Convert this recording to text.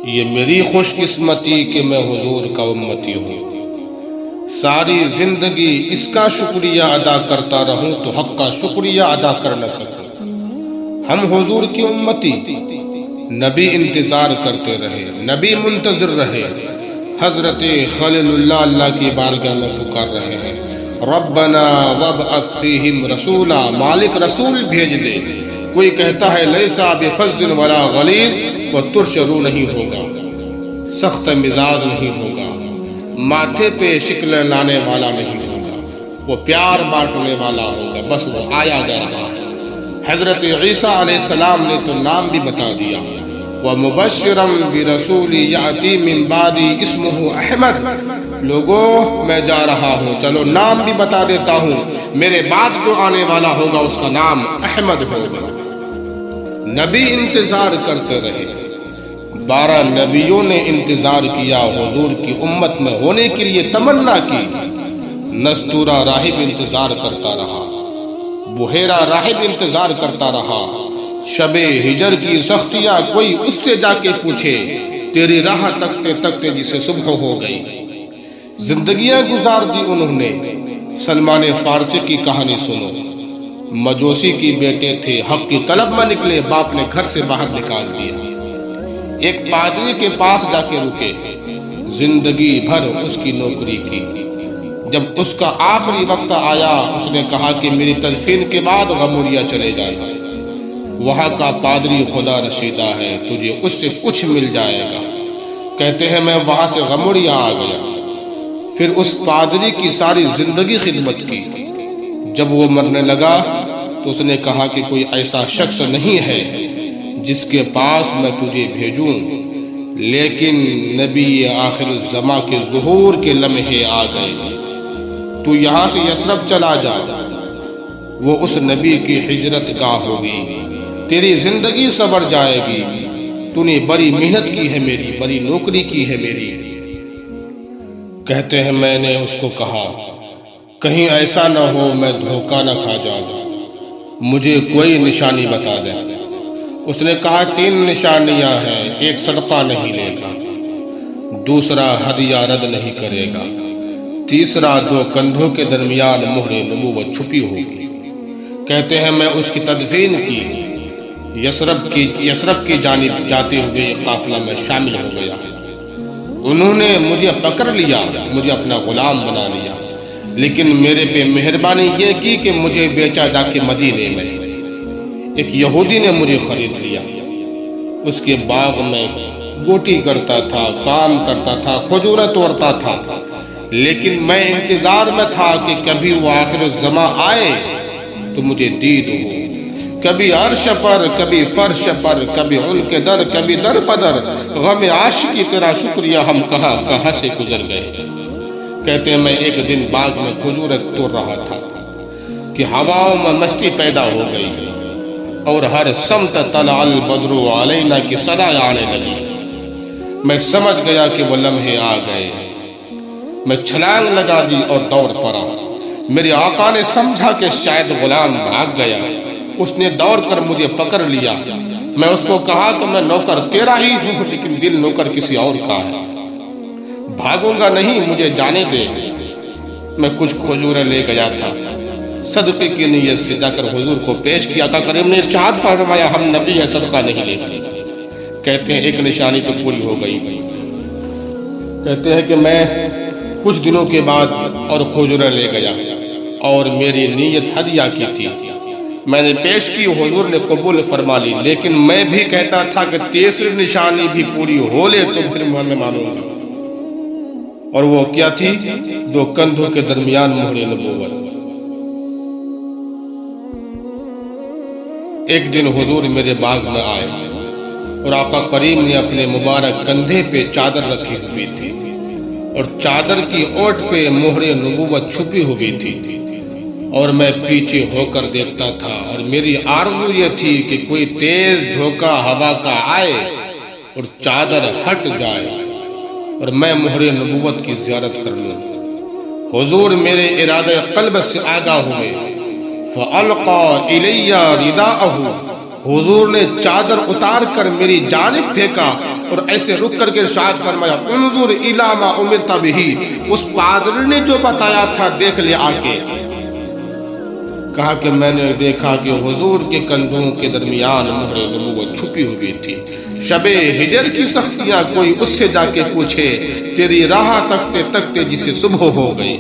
یہ میری خوش قسمتی کہ میں حضور کا امتی ہوں۔ ساری زندگی اس کا شکریہ ادا کرتا رہوں تو حق کا شکریہ ادا کر نہ سکوں۔ ہم حضور کی امتی، نبی انتظار کرتے رہے، نبی منتظر رہے، حضرت خلیل اللہ کی بارگاہ میں پکار رہے ہیں، ربنا وابعث فیہم رسولا، مالک رسول بھیج دے۔ کوئی کہتا ہے لیسا بفظ ولا غلیظ، وہ ترش رو نہیں ہوگا، سخت مزاج نہیں ہوگا، ماتھے پہ شکل لانے والا نہیں ہوگا، وہ پیار بانٹنے والا ہوگا، بس وہ آیا جا رہا ہے۔ حضرت عیسیٰ علیہ السلام نے تو نام بھی بتا دیا، وَمُبَشِّرًا بِرَسُولٍ يَأْتِي مِن بَعْدِي اسْمُهُ احمد۔ لوگوں میں جا رہا ہوں، چلو نام بھی بتا دیتا ہوں، میرے بعد جو آنے والا ہوگا اس کا نام احمد ہوگا۔ نبی انتظار کرتے رہے، 12 نبیوں نے انتظار کیا، حضور کی امت میں ہونے کے لیے تمنا کی۔ نستورہ راہب انتظار کرتا رہا، بحیرہ راہب انتظار کرتا رہا۔ شب ہجر کی سختیاں کوئی اس سے جا کے پوچھے، تیری راہ تکتے تکتے جسے صبح ہو گئی۔ زندگیاں گزار دی انہوں نے۔ سلمان فارسی کی کہانی سنو، مجوسی کی بیٹے تھے، حق کی طلب میں نکلے، باپ نے گھر سے باہر نکال دیا۔ ایک پادری کے پاس جا کے رکے، زندگی بھر اس کی نوکری کی۔ جب اس کا آخری وقت آیا، اس نے کہا کہ میری تدفین کے بعد غموریا چلے جانا، وہاں کا پادری خدا رشیدہ ہے، تجھے اس سے کچھ مل جائے گا۔ کہتے ہیں میں وہاں سے غموریا آ گیا، پھر اس پادری کی ساری زندگی خدمت کی۔ جب وہ مرنے لگا تو اس نے کہا کہ کوئی ایسا شخص نہیں ہے جس کے پاس میں تجھے بھیجوں، لیکن نبی آخر الزماں کے ظہور کے لمحے آ گئے، تو یہاں سے یثرب چلا جا، وہ اس نبی کی ہجرت گاہ ہوگی، تیری زندگی سنور جائے گی، تو نے بڑی محنت کی ہے میری، بڑی نوکری کی ہے میری۔ کہتے ہیں میں نے اس کو کہا کہیں ایسا نہ ہو میں دھوکہ نہ کھا جاؤں، مجھے کوئی نشانی بتا دے۔ اس نے کہا 3 نشانیاں ہیں، ایک صدقہ نہیں لے گا، دوسرا ہدیہ رد نہیں کرے گا، تیسرا 2 کندھوں کے درمیان مہر نبوت چھپی ہوگی۔ کہتے ہیں میں اس کی تدفین کی، یثرب کی جانب جاتے ہوئے ایک قافلہ میں شامل ہو گیا۔ انہوں نے مجھے پکڑ لیا، مجھے اپنا غلام بنا لیا، لیکن میرے پہ مہربانی یہ کی کہ مجھے بیچا جا کے مدینے میں۔ ایک یہودی نے مجھے خرید لیا، اس کے باغ میں گوٹی کرتا تھا، کام کرتا تھا، کھجوریں توڑتا تھا، لیکن میں انتظار میں تھا کہ کبھی وہ آخر الزماں آئے تو مجھے دید ہو، کبھی عرش پر، کبھی فرش پر، کبھی ان کے در، کبھی در بدر، غم عاشقی تیرا شکریہ ہم کہاں کہاں سے گزر گئے۔ کہتے ہیں میں ایک دن باغ میں کھجوریں توڑ رہا تھا کہ ہواؤں میں مستی پیدا ہو گئی، اور ہر سمت طلع البدر علینا کی صدا آنے لگی۔ میں سمجھ گیا کہ وہ لمحے آ گئے، میں چھلانگ لگا دی اور دوڑ پڑا۔ میرے آقا نے سمجھا کہ شاید غلام بھاگ گیا، اس نے دوڑ کر مجھے پکڑ لیا۔ میں اس کو کہا کہ میں نوکر تیرا ہی ہوں، لیکن دل نوکر کسی اور کا ہے، بھاگوں گا نہیں، مجھے جانے دے۔ میں کچھ کھجوریں لے گیا تھا، صدقے کی نیت سے جا کر حضور کو پیش کیا تھا، کریم نے ارشاد فرمایا ہم نبی ہیں، صدقہ نہیں لیتے۔ کہتے ہیں ایک نشانی تو پوری ہو گئی۔ کہتے ہیں کہ میں کچھ دنوں کے بعد اور کھجوریں لے گیا، اور میری نیت ہدیہ کی تھی، میں نے پیش کی، حضور نے قبول فرما لی، لیکن میں بھی کہتا تھا کہ تیسری نشانی بھی پوری ہو لے تو پھر میں مانوں گا۔ اور وہ کیا تھی؟ 2 کندھوں کے درمیان مہر نبوت۔ ایک دن حضور میرے باغ میں آئے، اور آقا کریم نے اپنے مبارک کندھے پہ چادر رکھی ہوئی تھی، اور چادر کی اوٹ پہ مہر نبوت چھپی ہوئی تھی، اور میں پیچھے ہو کر دیکھتا تھا، اور میری آرزو یہ تھی کہ کوئی تیز جھونکا ہوا کا آئے اور چادر ہٹ جائے اور میں مہر نبوت کی زیارت کر لوں۔ حضور میرے ارادہ قلب سے آگاہ ہوئے، فَأَلْقَى إِلَيَّ رِدَاءَهُ، حضور نے چادر اتار کر میری جانب پھینکا، اور ایسے رک کر کے ارشاد فرمایا انظر الی ما امرت بہ، اس پادری نے جو بتایا تھا دیکھ لے آ کے. کہا کہ میں نے دیکھا کہ حضور کے کندھوں کے درمیان مہر نبوت چھپی ہوئی تھی. شب ہجر کی سختیاں کوئی اس سے جا کے پوچھے، تیری راہ تکتے تکتے جسے صبح ہو گئی.